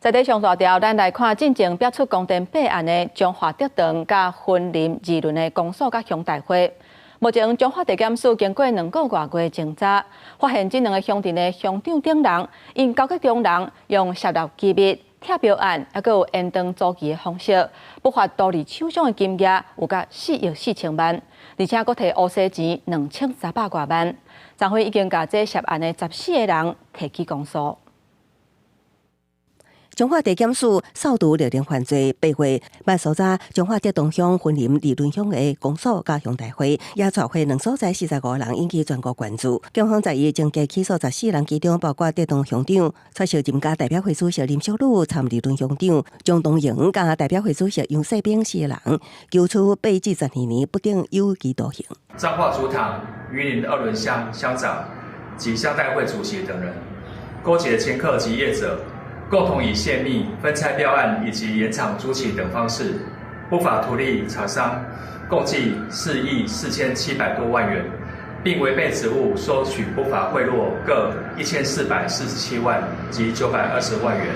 在地上大条，咱来看进前标出公电备案的中华德长甲婚林二轮的公诉甲乡大会。目前中华地检署经过2个外月侦查，发现这2个乡镇的乡长等人，因高级中人用涉入机密、贴标案，还有延长租期的方式，不法独立手上的金额有达4亿4千万，而且佫摕乌西钱2300多万。长会已经把这涉案的14个人提起公诉。中华地检署扫除6连犯罪8月8所在中华德东乡婚林二轮乡的公诉甲乡大会，也召回2所在45人，引起全国关注。警方在正加起诉14人，其中包括德东乡长蔡小金甲代表会主席林小璐、参二轮乡长张东营甲代表会主席杨世炳4个人，求处8至12年不定有期徒刑。彰化竹塘云林2轮乡乡长及乡代会主席等人，勾结掮客及业者，共同以泄密、分拆标案以及延长租期等方式，不法图利厂商共计4亿4700多万元，并违背职务收取不法贿赂各1447万及920万元，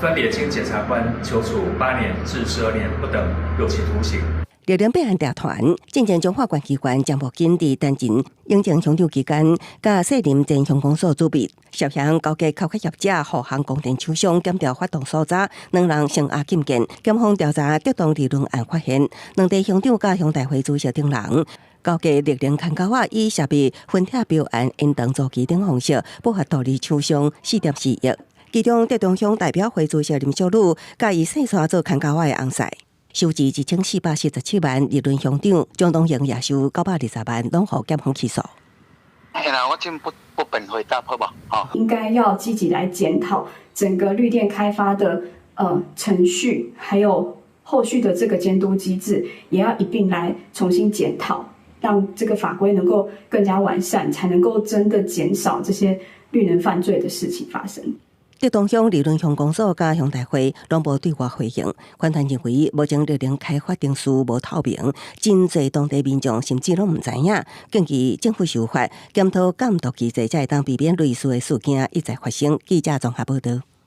分别经检察官求处8年至12年不等有期徒刑。6连备案调团，进前中法官机关将目紧伫单前应征乡长期间，甲涉林前乡公所组别，涉嫌勾结扣客业者、互行供电厂商检调发动搜查，2人成押禁见。检方调查德东2轮案发现，2地乡长甲乡大会主席等人勾结6连牵狗仔，以涉入分贴标案、延长租期等方式，不法独立厂商4.4亿。其中德东乡代表会主席林小璐，甲以细沙做牵狗仔的翁婿。收治1447万，2轮乡长张东营也收920万，拢予检方起诉。我今不本回答好不好？应该要积极来检讨整个绿电开发的程序，还有后续的这个监督机制，也要一并来重新检讨，让这个法规能够更加完善，才能够真的减少这些绿能犯罪的事情发生。德东乡2轮乡公所甲乡大会拢无对外回应。官团认为，目前6连开发程序无透明，真侪当地民众甚至拢唔知影，建议政府修法，检讨监督机制，才会当避免类似的事件一再发生。记者综合报道。